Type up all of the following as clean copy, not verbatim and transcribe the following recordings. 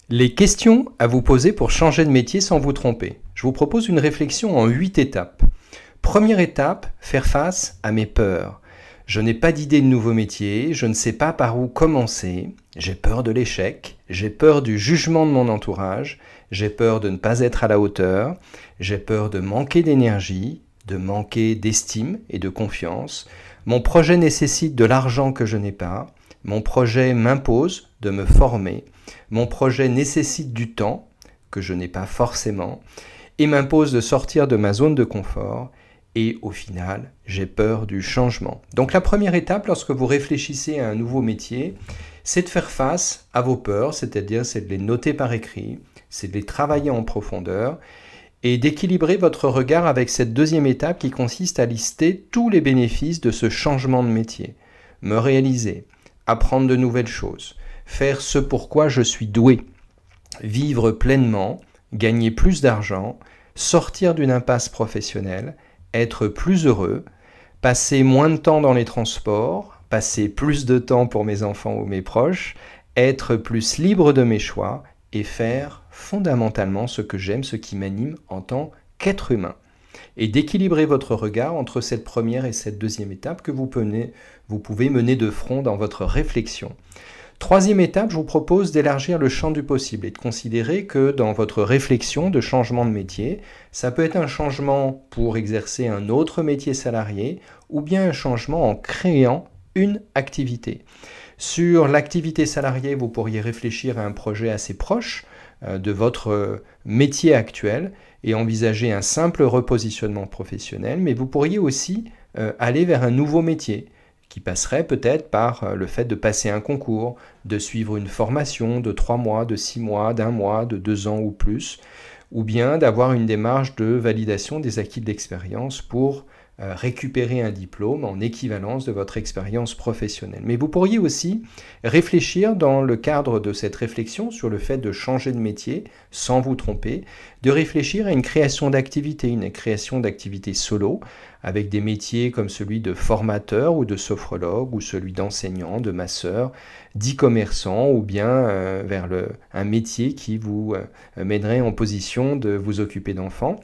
Les questions à vous poser pour changer de métier sans vous tromper. Je vous propose une réflexion en 8 étapes. Première étape, faire face à mes peurs. Je n'ai pas d'idée de nouveau métier, je ne sais pas par où commencer, j'ai peur de l'échec, j'ai peur du jugement de mon entourage, j'ai peur de ne pas être à la hauteur, j'ai peur de manquer d'énergie, de manquer d'estime et de confiance. Mon projet nécessite de l'argent que je n'ai pas, mon projet m'impose de me former, mon projet nécessite du temps que je n'ai pas forcément et m'impose de sortir de ma zone de confort. Et au final, j'ai peur du changement. Donc la première étape, lorsque vous réfléchissez à un nouveau métier, c'est de faire face à vos peurs, c'est-à-dire c'est de les noter par écrit, c'est de les travailler en profondeur et d'équilibrer votre regard avec cette deuxième étape qui consiste à lister tous les bénéfices de ce changement de métier. Me réaliser, apprendre de nouvelles choses, faire ce pour quoi je suis doué, vivre pleinement, gagner plus d'argent, sortir d'une impasse professionnelle, être plus heureux, passer moins de temps dans les transports, passer plus de temps pour mes enfants ou mes proches, être plus libre de mes choix et faire fondamentalement ce que j'aime, ce qui m'anime en tant qu'être humain. Et d'équilibrer votre regard entre cette première et cette deuxième étape que vous pouvez mener de front dans votre réflexion. Troisième étape, je vous propose d'élargir le champ du possible et de considérer que dans votre réflexion de changement de métier, ça peut être un changement pour exercer un autre métier salarié ou bien un changement en créant une activité. Sur l'activité salariée, vous pourriez réfléchir à un projet assez proche de votre métier actuel et envisager un simple repositionnement professionnel, mais vous pourriez aussi aller vers un nouveau métier qui passerait peut-être par le fait de passer un concours, de suivre une formation de 3 mois, de 6 mois, d'1 mois, de 2 ans ou plus, ou bien d'avoir une démarche de validation des acquis de l'expérience pour récupérer un diplôme en équivalence de votre expérience professionnelle. Mais vous pourriez aussi réfléchir dans le cadre de cette réflexion sur le fait de changer de métier sans vous tromper, de réfléchir à une création d'activité solo avec des métiers comme celui de formateur ou de sophrologue ou celui d'enseignant, de masseur, d'e-commerçant ou bien vers un métier qui vous mènerait en position de vous occuper d'enfants.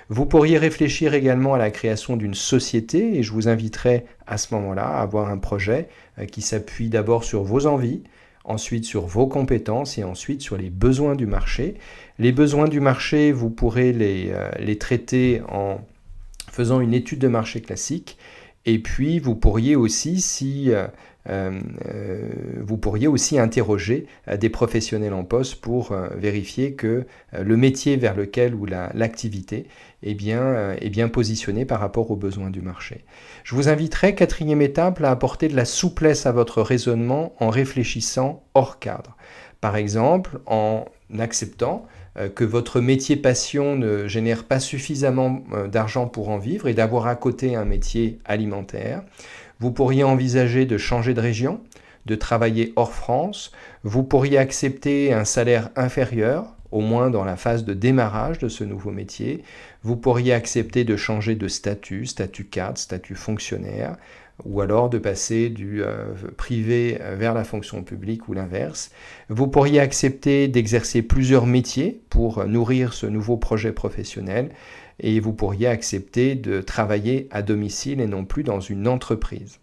Vous pourriez réfléchir également à la création d'une société et je vous inviterai à ce moment-là à avoir un projet qui s'appuie d'abord sur vos envies, ensuite sur vos compétences et ensuite sur les besoins du marché. Les besoins du marché, vous pourrez les traiter en faisant une étude de marché classique et puis vous pourriez aussi, interroger des professionnels en poste pour vérifier que le métier vers lequel ou l'activité est bien positionné par rapport aux besoins du marché. Je vous inviterai, quatrième étape, à apporter de la souplesse à votre raisonnement en réfléchissant hors cadre. Par exemple, en acceptant que votre métier passion ne génère pas suffisamment d'argent pour en vivre et d'avoir à côté un métier alimentaire. Vous pourriez envisager de changer de région, de travailler hors France. Vous pourriez accepter un salaire inférieur, au moins dans la phase de démarrage de ce nouveau métier. Vous pourriez accepter de changer de statut cadre, statut fonctionnaire, ou alors de passer du privé vers la fonction publique ou l'inverse. Vous pourriez accepter d'exercer plusieurs métiers pour nourrir ce nouveau projet professionnel et vous pourriez accepter de travailler à domicile et non plus dans une entreprise.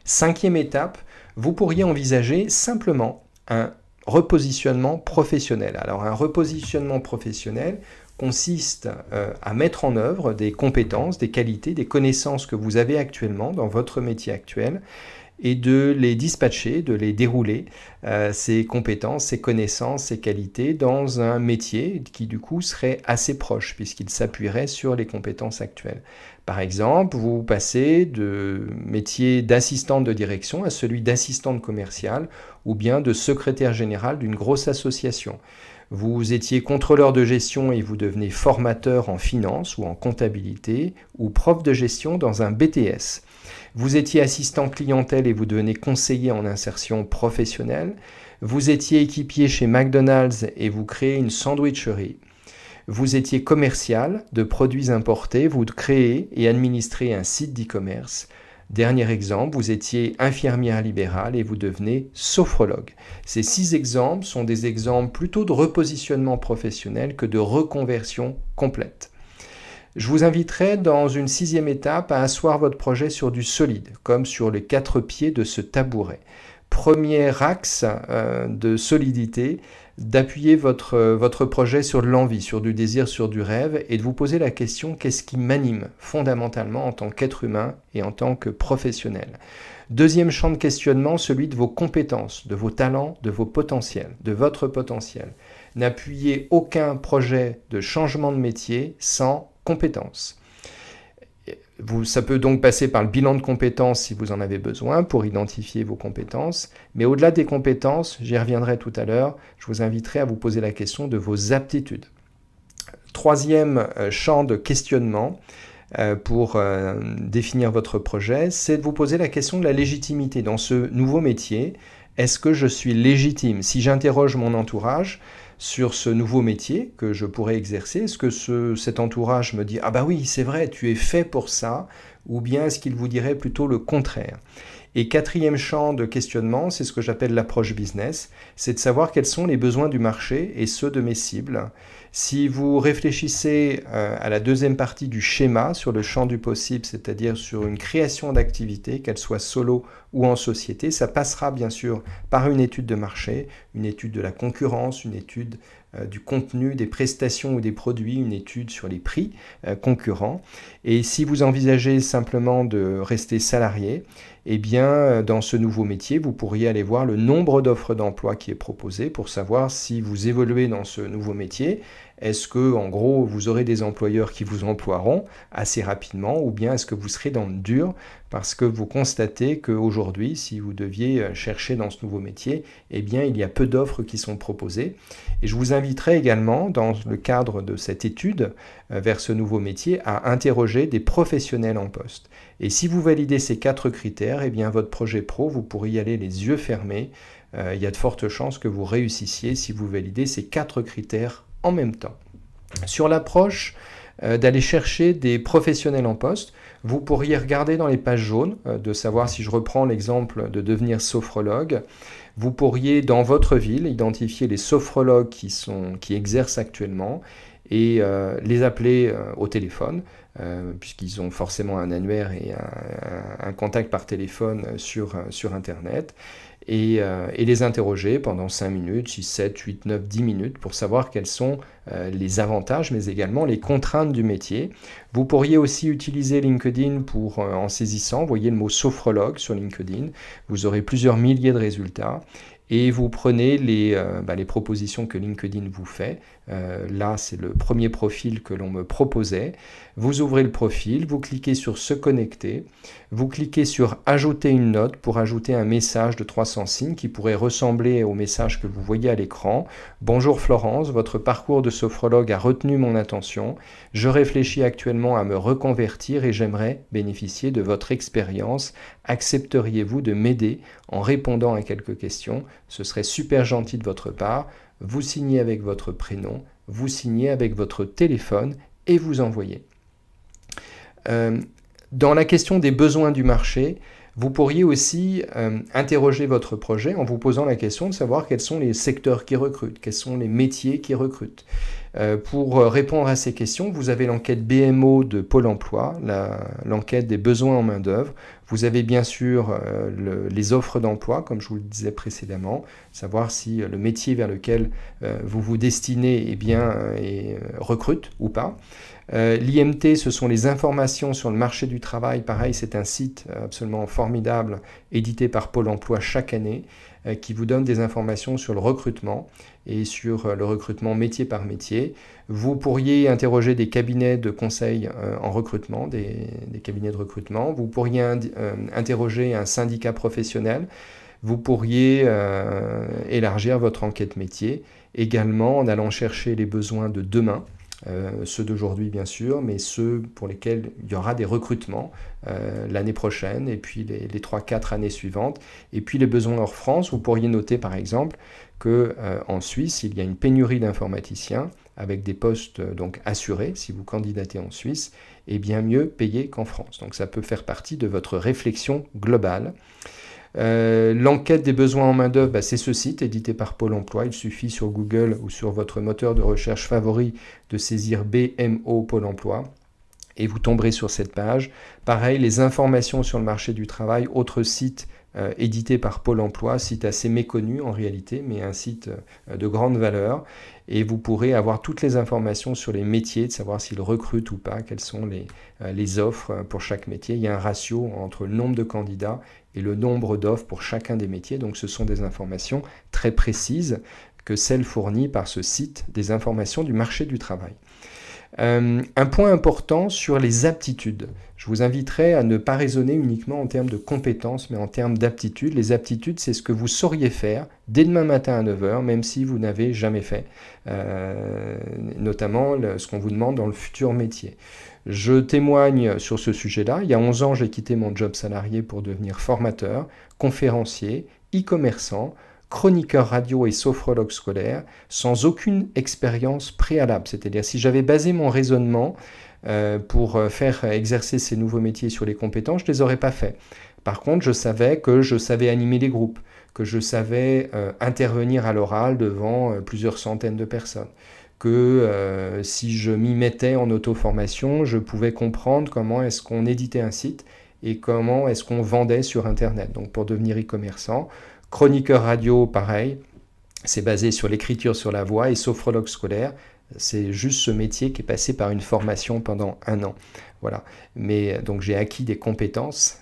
Cinquième étape, vous pourriez envisager simplement un repositionnement professionnel. Alors un repositionnement professionnel consiste à mettre en œuvre des compétences, des qualités, des connaissances que vous avez actuellement dans votre métier actuel et de les dispatcher, de les dérouler, ces compétences, ces connaissances, ces qualités dans un métier qui du coup serait assez proche puisqu'il s'appuierait sur les compétences actuelles. Par exemple, vous passez de métier d'assistante de direction à celui d'assistante commerciale ou bien de secrétaire général d'une grosse association. Vous étiez contrôleur de gestion et vous devenez formateur en finance ou en comptabilité ou prof de gestion dans un BTS. Vous étiez assistant clientèle et vous devenez conseiller en insertion professionnelle. Vous étiez équipier chez McDonald's et vous créez une sandwicherie. Vous étiez commercial de produits importés, vous créez et administrez un site d'e-commerce. Dernier exemple, vous étiez infirmière libérale et vous devenez sophrologue. Ces 6 exemples sont des exemples plutôt de repositionnement professionnel que de reconversion complète. Je vous inviterai dans une 6e étape à asseoir votre projet sur du solide, comme sur les 4 pieds de ce tabouret. Premier axe de solidité, d'appuyer votre projet sur de l'envie, sur du désir, sur du rêve, et de vous poser la question: qu'est-ce qui m'anime fondamentalement en tant qu'être humain et en tant que professionnel? Deuxième champ de questionnement, celui de vos compétences, de vos talents, de vos potentiels, de votre potentiel. N'appuyez aucun projet de changement de métier sans compétences. Ça peut donc passer par le bilan de compétences si vous en avez besoin pour identifier vos compétences. Mais au-delà des compétences, j'y reviendrai tout à l'heure, je vous inviterai à vous poser la question de vos aptitudes. Troisième champ de questionnement pour définir votre projet, c'est de vous poser la question de la légitimité. Dans ce nouveau métier, est-ce que je suis légitime? Si j'interroge mon entourage sur ce nouveau métier que je pourrais exercer, est-ce que cet entourage me dit « Ah bah oui, c'est vrai, tu es fait pour ça » ou bien est-ce qu'il vous dirait plutôt le contraire? Et quatrième champ de questionnement, c'est ce que j'appelle l'approche business, c'est de savoir quels sont les besoins du marché et ceux de mes cibles. Si vous réfléchissez à la deuxième partie du schéma sur le champ du possible, c'est-à-dire sur une création d'activité, qu'elle soit solo ou en société, ça passera bien sûr par une étude de marché, une étude de la concurrence, une étude du contenu, des prestations ou des produits, une étude sur les prix concurrents. Et si vous envisagez simplement de rester salarié, eh bien, dans ce nouveau métier, vous pourriez aller voir le nombre d'offres d'emploi qui est proposé pour savoir si vous évoluez dans ce nouveau métier. Est-ce que, en gros, vous aurez des employeurs qui vous emploieront assez rapidement ou bien est-ce que vous serez dans le dur parce que vous constatez qu'aujourd'hui, si vous deviez chercher dans ce nouveau métier, eh bien, il y a peu d'offres qui sont proposées. Et je vous inviterai également, dans le cadre de cette étude vers ce nouveau métier, à interroger des professionnels en poste. Et si vous validez ces 4 critères, eh bien, votre projet pro, vous pourrez y aller les yeux fermés. Il y a de fortes chances que vous réussissiez si vous validez ces 4 critères en même temps. Sur l'approche d'aller chercher des professionnels en poste, vous pourriez regarder dans les pages jaunes, de savoir si je reprends l'exemple de devenir sophrologue. Vous pourriez, dans votre ville, identifier les sophrologues qui exercent actuellement et les appeler au téléphone, puisqu'ils ont forcément un annuaire et un contact par téléphone sur Internet, et les interroger pendant 5 minutes, 6, 7, 8, 9, 10 minutes pour savoir quels sont les avantages, mais également les contraintes du métier. Vous pourriez aussi utiliser LinkedIn pour, en saisissant, vous voyez le mot sophrologue sur LinkedIn, vous aurez plusieurs milliers de résultats. Et vous prenez les propositions que LinkedIn vous fait. Là, c'est le premier profil que l'on me proposait. Vous ouvrez le profil, vous cliquez sur « Se connecter », vous cliquez sur « Ajouter une note » pour ajouter un message de 300 signes qui pourrait ressembler au message que vous voyez à l'écran. « Bonjour Florence, votre parcours de sophrologue a retenu mon attention. Je réfléchis actuellement à me reconvertir et j'aimerais bénéficier de votre expérience. Accepteriez-vous de m'aider en répondant à quelques questions? Ce serait super gentil de votre part. » Vous signez avec votre prénom, vous signez avec votre téléphone et vous envoyez. Dans la question des besoins du marché, vous pourriez aussi interroger votre projet en vous posant la question de savoir quels sont les secteurs qui recrutent, quels sont les métiers qui recrutent. Pour répondre à ces questions, vous avez l'enquête BMO de Pôle emploi, l'enquête des besoins en main-d'œuvre. Vous avez bien sûr les offres d'emploi, comme je vous le disais précédemment, savoir si le métier vers lequel vous vous destinez recrute ou pas. L'IMT, ce sont les informations sur le marché du travail. Pareil, c'est un site absolument formidable, édité par Pôle emploi chaque année, qui vous donne des informations sur le recrutement et sur le recrutement métier par métier. Vous pourriez interroger des cabinets de conseil en recrutement, des cabinets de recrutement. Vous pourriez interroger un syndicat professionnel. Vous pourriez élargir votre enquête métier, également en allant chercher les besoins de demain. ceux d'aujourd'hui bien sûr, mais ceux pour lesquels il y aura des recrutements l'année prochaine et puis les 3-4 années suivantes. Et puis les besoins hors France, vous pourriez noter par exemple qu'en Suisse, il y a une pénurie d'informaticiens avec des postes donc assurés, si vous candidatez en Suisse, et bien mieux payés qu'en France. Donc ça peut faire partie de votre réflexion globale. L'enquête des besoins en main-d'œuvre, c'est ce site édité par Pôle emploi. Il suffit sur Google ou sur votre moteur de recherche favori de saisir BMO Pôle emploi et vous tomberez sur cette page. Pareil, les informations sur le marché du travail, autre site édité par Pôle emploi, site assez méconnu en réalité, mais un site de grande valeur. Et vous pourrez avoir toutes les informations sur les métiers, de savoir s'ils recrutent ou pas, quelles sont les offres pour chaque métier. Il y a un ratio entre le nombre de candidats et le nombre d'offres pour chacun des métiers. Donc ce sont des informations très précises que celles fournies par ce site des informations du marché du travail. Un point important sur les aptitudes. Je vous inviterai à ne pas raisonner uniquement en termes de compétences, mais en termes d'aptitudes. Les aptitudes, c'est ce que vous sauriez faire dès demain matin à 9 h, même si vous n'avez jamais fait, notamment ce qu'on vous demande dans le futur métier. Je témoigne sur ce sujet-là. Il y a 11 ans, j'ai quitté mon job salarié pour devenir formateur, conférencier, e-commerçant, chroniqueur radio et sophrologue scolaire, sans aucune expérience préalable. C'est-à-dire, si j'avais basé mon raisonnement pour faire exercer ces nouveaux métiers sur les compétences, je ne les aurais pas fait. Par contre, je savais que je savais animer les groupes, que je savais intervenir à l'oral devant plusieurs centaines de personnes, que si je m'y mettais en auto-formation, je pouvais comprendre comment est-ce qu'on éditait un site et comment est-ce qu'on vendait sur Internet. Donc pour devenir e-commerçant, chroniqueur radio, pareil, c'est basé sur l'écriture sur la voix, et sophrologue scolaire, c'est juste ce métier qui est passé par une formation pendant 1 an. Voilà. Mais donc j'ai acquis des compétences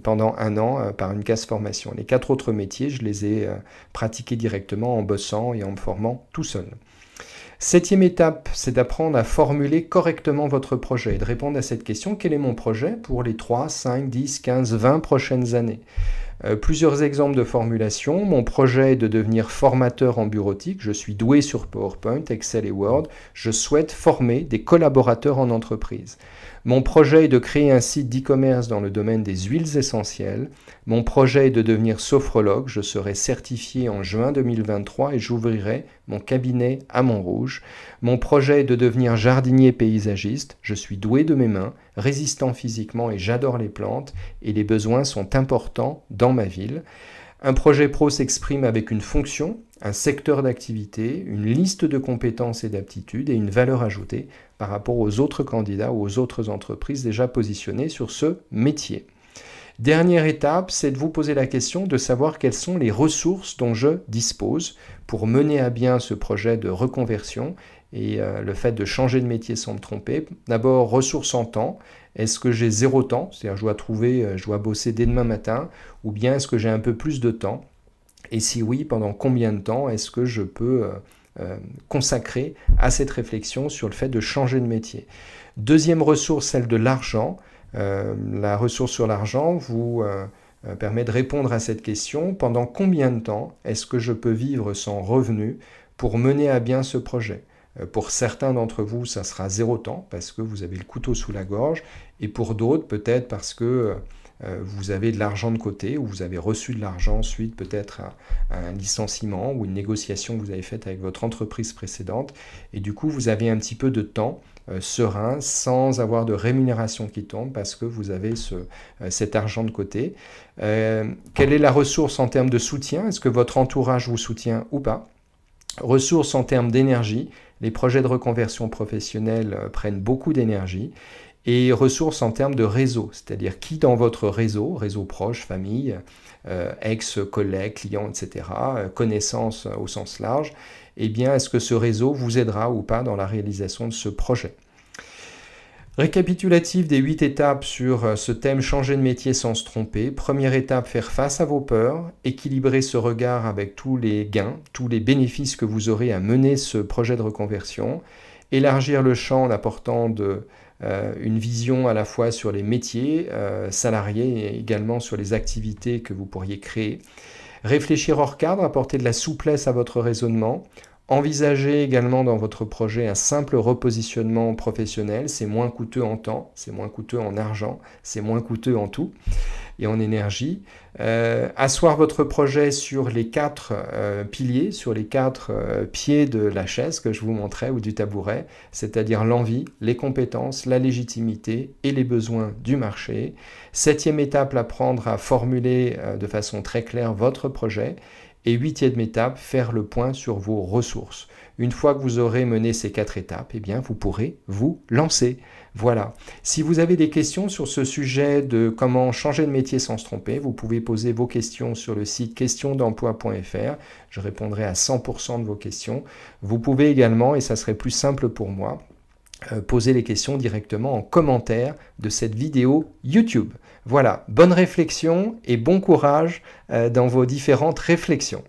pendant 1 an par une case formation. Les 4 autres métiers, je les ai pratiqués directement en bossant et en me formant tout seul. 7e étape, c'est d'apprendre à formuler correctement votre projet et de répondre à cette question: quel est mon projet pour les 3, 5, 10, 15, 20 prochaines années? Plusieurs exemples de formulation. Mon projet est de devenir formateur en bureautique. Je suis doué sur PowerPoint, Excel et Word. Je souhaite former des collaborateurs en entreprise. Mon projet est de créer un site d'e-commerce dans le domaine des huiles essentielles. Mon projet est de devenir sophrologue. Je serai certifié en juin 2023 et j'ouvrirai mon cabinet à Montrouge. Mon projet est de devenir jardinier paysagiste. Je suis doué de mes mains, résistant physiquement et j'adore les plantes et les besoins sont importants dans ma ville. Un projet pro s'exprime avec une fonction, un secteur d'activité, une liste de compétences et d'aptitudes et une valeur ajoutée par rapport aux autres candidats ou aux autres entreprises déjà positionnées sur ce métier. Dernière étape, c'est de vous poser la question de savoir quelles sont les ressources dont je dispose pour mener à bien ce projet de reconversion et le fait de changer de métier sans me tromper. D'abord, ressources en temps. Est-ce que j'ai 0 temps? C'est-à-dire je dois bosser dès demain matin, ou bien est-ce que j'ai un peu plus de temps? Et si oui, pendant combien de temps est-ce que je peux consacrer à cette réflexion sur le fait de changer de métier? Deuxième ressource, celle de l'argent. La ressource sur l'argent vous permet de répondre à cette question. Pendant combien de temps est-ce que je peux vivre sans revenu pour mener à bien ce projet? Pour certains d'entre vous, ça sera 0 temps parce que vous avez le couteau sous la gorge, et pour d'autres, peut-être parce que vous avez de l'argent de côté ou vous avez reçu de l'argent suite peut-être à un licenciement ou une négociation que vous avez faite avec votre entreprise précédente, et du coup, vous avez un petit peu de temps serein sans avoir de rémunération qui tombe parce que vous avez cet argent de côté. Quelle est la ressource en termes de soutien? Est-ce que votre entourage vous soutient ou pas? Ressources en termes d'énergie. Les projets de reconversion professionnelle prennent beaucoup d'énergie. Et ressources en termes de réseau, c'est-à-dire qui dans votre réseau proche, famille, ex-collègues, clients, etc., connaissances au sens large, eh bien, est-ce que ce réseau vous aidera ou pas dans la réalisation de ce projet? Récapitulatif des 8 étapes sur ce thème: changer de métier sans se tromper. Première étape, faire face à vos peurs, équilibrer ce regard avec tous les gains, tous les bénéfices que vous aurez à mener ce projet de reconversion, élargir le champ en apportant une vision à la fois sur les métiers salariés et également sur les activités que vous pourriez créer. Réfléchir hors cadre, apporter de la souplesse à votre raisonnement, Envisagez également dans votre projet un simple repositionnement professionnel. C'est moins coûteux en temps, c'est moins coûteux en argent, c'est moins coûteux en tout et en énergie. Asseoir votre projet sur les 4 piliers, sur les 4 pieds de la chaise que je vous montrais ou du tabouret, c'est-à-dire l'envie, les compétences, la légitimité et les besoins du marché. 7e étape, apprendre à formuler de façon très claire votre projet. Et 8e étape, faire le point sur vos ressources. Une fois que vous aurez mené ces 4 étapes, eh bien, vous pourrez vous lancer. Voilà. Si vous avez des questions sur ce sujet de comment changer de métier sans se tromper, vous pouvez poser vos questions sur le site questionsdemploi.fr. Je répondrai à 100% de vos questions. Vous pouvez également, et ça serait plus simple pour moi, poser les questions directement en commentaire de cette vidéo YouTube. Voilà, bonne réflexion et bon courage dans vos différentes réflexions.